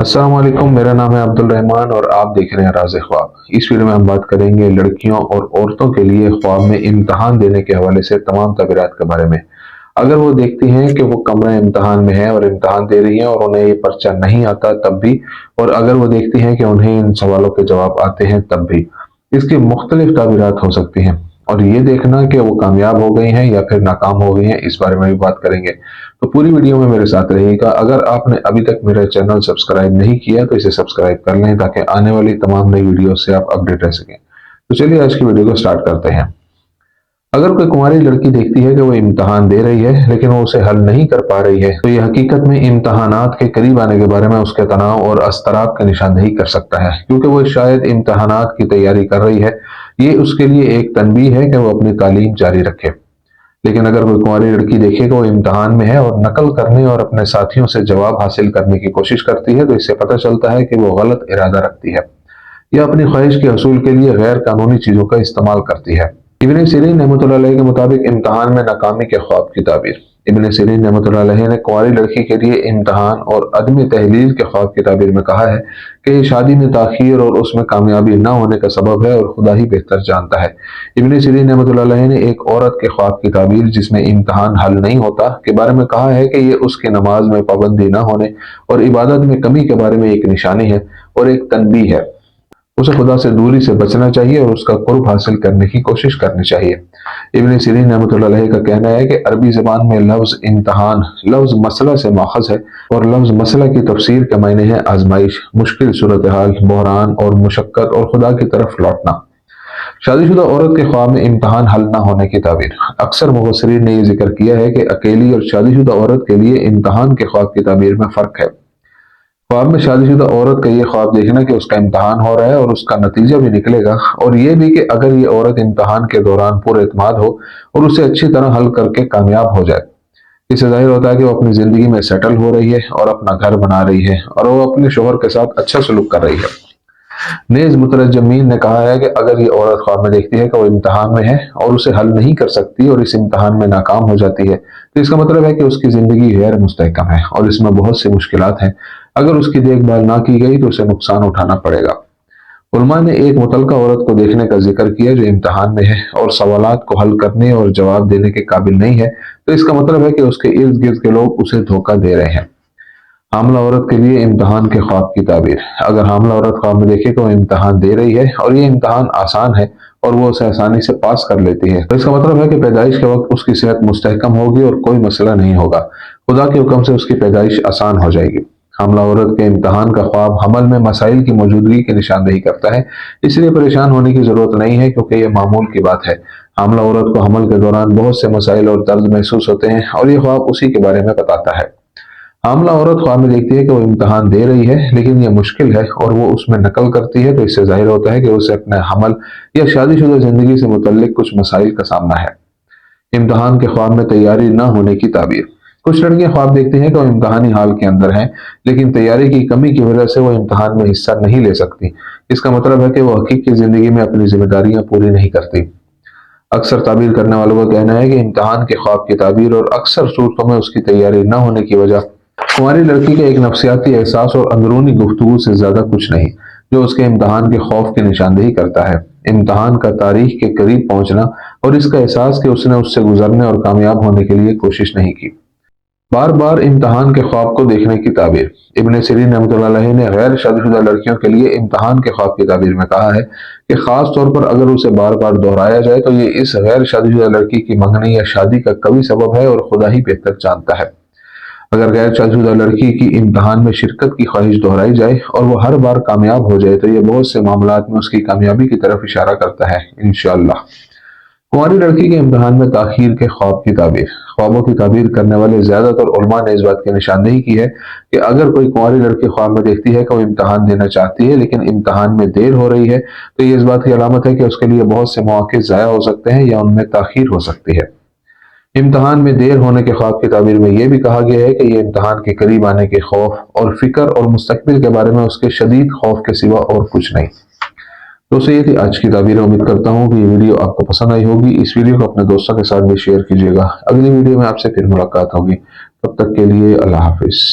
السلام علیکم، میرا نام ہے عبد الرحمان اور آپ دیکھ رہے ہیں راز خواب۔ اس ویڈیو میں ہم بات کریں گے لڑکیوں اور عورتوں کے لیے خواب میں امتحان دینے کے حوالے سے تمام تعبیرات کے بارے میں۔ اگر وہ دیکھتی ہیں کہ وہ کمرہ امتحان میں ہے اور امتحان دے رہی ہیں اور انہیں یہ پرچہ نہیں آتا تب بھی، اور اگر وہ دیکھتی ہیں کہ انہیں ان سوالوں کے جواب آتے ہیں تب بھی، اس کی مختلف تعبیرات ہو سکتی ہیں۔ اور یہ دیکھنا کہ وہ کامیاب ہو گئی ہیں یا پھر ناکام ہو گئی ہیں، اس بارے میں بھی بات کریں گے۔ تو پوری ویڈیو میں میرے ساتھ رہیے گا۔ اگر آپ نے ابھی تک میرا چینل سبسکرائب نہیں کیا تو اسے سبسکرائب کر لیں تاکہ آنے والی تمام نئی ویڈیوز سے آپ اپڈیٹ رہ سکیں۔ تو چلیے آج کی ویڈیو کو سٹارٹ کرتے ہیں۔ اگر کوئی کنواری لڑکی دیکھتی ہے کہ وہ امتحان دے رہی ہے لیکن وہ اسے حل نہیں کر پا رہی ہے تو یہ حقیقت میں امتحانات کے قریب آنے کے بارے میں اس کے تناؤ اور اضطراب کی نشاندہی کر سکتا ہے، کیونکہ وہ شاید امتحانات کی تیاری کر رہی ہے۔ یہ اس کے لیے ایک تنبیہ ہے کہ وہ اپنی تعلیم جاری رکھے۔ لیکن اگر کوئی کنواری لڑکی دیکھے کہ وہ امتحان میں ہے اور نقل کرنے اور اپنے ساتھیوں سے جواب حاصل کرنے کی کوشش کرتی ہے تو اس سے پتہ چلتا ہے کہ وہ غلط ارادہ رکھتی ہے یا اپنی خواہش کے حصول کے لیے غیر قانونی چیزوں کا استعمال کرتی ہے۔ ابن سیرین رحمۃ اللہ علیہ کے مطابق امتحان میں ناکامی کے خواب کی تعبیر۔ ابن سیرین رحمۃ اللہ علیہ نے کنواری لڑکی کے لیے امتحان اور عدم تحلیل کے خواب کی تعبیر میں کہا ہے کہ یہ شادی میں تاخیر اور اس میں کامیابی نہ ہونے کا سبب ہے اور خدا ہی بہتر جانتا ہے۔ ابن سیرین رحمۃ اللہ علیہ نے ایک عورت کے خواب کی تعبیر جس میں امتحان حل نہیں ہوتا کے بارے میں کہا ہے کہ یہ اس کی نماز میں پابندی نہ ہونے اور عبادت میں کمی کے بارے میں ایک نشانی ہے اور ایک تنبیہ ہے۔ اسے خدا سے دوری سے بچنا چاہیے اور اس کا قرب حاصل کرنے کی کوشش کرنی چاہیے۔ ابن سیرین رحمۃ اللہ علیہ کا کہنا ہے کہ عربی زبان میں لفظ امتحان لفظ مسئلہ سے ماخذ ہے اور لفظ مسئلہ کی تفسیر کے معنی ہے آزمائش، مشکل صورتحال، بحران اور مشقت اور خدا کی طرف لوٹنا۔ شادی شدہ عورت کے خواب میں امتحان حل نہ ہونے کی تعبیر۔ اکثر مفسرین نے یہ ذکر کیا ہے کہ اکیلی اور شادی شدہ عورت کے لیے امتحان کے خواب کی تعبیر میں فرق ہے۔ خواب میں شادی شدہ عورت کا یہ خواب دیکھنا کہ اس کا امتحان ہو رہا ہے اور اس کا نتیجہ بھی نکلے گا، اور یہ بھی کہ اگر یہ عورت امتحان کے دوران پر اعتماد ہو اور اسے اچھی طرح حل کر کے کامیاب ہو جائے، اس سے ظاہر ہوتا ہے کہ وہ اپنی زندگی میں سیٹل ہو رہی ہے اور اپنا گھر بنا رہی ہے اور وہ اپنے شوہر کے ساتھ اچھا سلوک کر رہی ہے۔ نیز مترجمین نے کہا ہے کہ اگر یہ عورت خواب میں دیکھتی ہے کہ وہ امتحان میں ہے اور اسے حل نہیں کر سکتی اور اس امتحان میں ناکام ہو جاتی ہے تو اس کا مطلب ہے کہ اس کی زندگی غیر مستحکم ہے اور اس میں بہت سی مشکلات ہیں۔ اگر اس کی دیکھ بھال نہ کی گئی تو اسے نقصان اٹھانا پڑے گا۔ علماء نے ایک متعلقہ عورت کو دیکھنے کا ذکر کیا جو امتحان میں ہے اور سوالات کو حل کرنے اور جواب دینے کے قابل نہیں ہے، تو اس کا مطلب ہے کہ اس کے ارد گرد کے لوگ اسے دھوکہ دے رہے ہیں۔ حاملہ عورت کے لیے امتحان کے خواب کی تعبیر۔ اگر حاملہ عورت خواب میں دیکھے کہ وہ امتحان دے رہی ہے اور یہ امتحان آسان ہے اور وہ اسے آسانی سے پاس کر لیتی ہے تو اس کا مطلب ہے کہ پیدائش کے وقت اس کی صحت مستحکم ہوگی اور کوئی مسئلہ نہیں ہوگا۔ خدا کے حکم سے اس کی پیدائش آسان ہو جائے گی۔ حاملہ عورت کے امتحان کا خواب حمل میں مسائل کی موجودگی کی نشاندہی کرتا ہے، اس لیے پریشان ہونے کی ضرورت نہیں ہے کیونکہ یہ معمول کی بات ہے۔ حاملہ عورت کو حمل کے دوران بہت سے مسائل اور درد محسوس ہوتے ہیں اور یہ خواب اسی کے بارے میں بتاتا ہے۔ حاملہ عورت خواب میں دیکھتی ہے کہ وہ امتحان دے رہی ہے لیکن یہ مشکل ہے اور وہ اس میں نقل کرتی ہے تو اس سے ظاہر ہوتا ہے کہ اسے اپنے حمل یا شادی شدہ زندگی سے متعلق کچھ مسائل کا سامنا ہے۔ امتحان کے خواب میں تیاری نہ ہونے کی تعبیر۔ کچھ لڑکیاں خواب دیکھتی ہیں کہ وہ امتحانی حال کے اندر ہیں لیکن تیاری کی کمی کی وجہ سے وہ امتحان میں حصہ نہیں لے سکتی۔ اس کا مطلب ہے کہ وہ حقیقی زندگی میں اپنی ذمہ داریاں پوری نہیں کرتی۔ اکثر تعبیر کرنے والوں کا کہنا ہے کہ امتحان کے خواب کی تعبیر اور اکثر صورتوں میں اس کی تیاری نہ ہونے کی وجہ کنواری لڑکی کے ایک نفسیاتی احساس اور اندرونی گفتگو سے زیادہ کچھ نہیں جو اس کے امتحان کے خوف کی نشاندہی کرتا ہے۔ امتحان کا تاریخ کے قریب پہنچنا اور اس کا احساس کہ اس نے اس سے گزرنے اور کامیاب ہونے کے لیے کوشش نہیں کی۔ بار بار امتحان کے خواب کو دیکھنے کی تعبیر۔ ابن سیرین رحمۃ اللہ علیہ نے غیر شادی شدہ لڑکیوں کے لیے امتحان کے خواب کی تعبیر میں کہا ہے کہ خاص طور پر اگر اسے بار بار دہرایا جائے تو یہ اس غیر شادی شدہ لڑکی کی منگنی یا شادی کا قوی سبب ہے اور خدا ہی بہتر جانتا ہے۔ اگر غیر شادی شدہ لڑکی کی امتحان میں شرکت کی خواہش دہرائی جائے اور وہ ہر بار کامیاب ہو جائے تو یہ بہت سے معاملات میں اس کی کامیابی کی طرف اشارہ کرتا ہے انشاءاللہ۔ کنواری لڑکی کے امتحان میں تاخیر کے خواب کی تعبیر۔ خوابوں کی تعبیر کرنے والے زیادہ تر علماء نے اس بات کی نشاندہی کی ہے کہ اگر کوئی کنواری لڑکی خواب میں دیکھتی ہے کہ وہ امتحان دینا چاہتی ہے لیکن امتحان میں دیر ہو رہی ہے تو یہ اس بات کی علامت ہے کہ اس کے لیے بہت سے مواقع ضائع ہو سکتے ہیں یا ان میں تاخیر ہو سکتی ہے۔ امتحان میں دیر ہونے کے خواب کی تعبیر میں یہ بھی کہا گیا ہے کہ یہ امتحان کے قریب آنے کے خوف اور فکر اور مستقبل کے بارے میں اس کے شدید خوف کے سوا اور کچھ نہیں۔ تو یہ تھی آج کی تعبیر۔ امید کرتا ہوں کہ یہ ویڈیو آپ کو پسند آئی ہوگی۔ اس ویڈیو کو اپنے دوستوں کے ساتھ بھی شیئر کیجیے گا۔ اگلی ویڈیو میں آپ سے پھر ملاقات ہوگی، تب تک کے لیے اللہ حافظ۔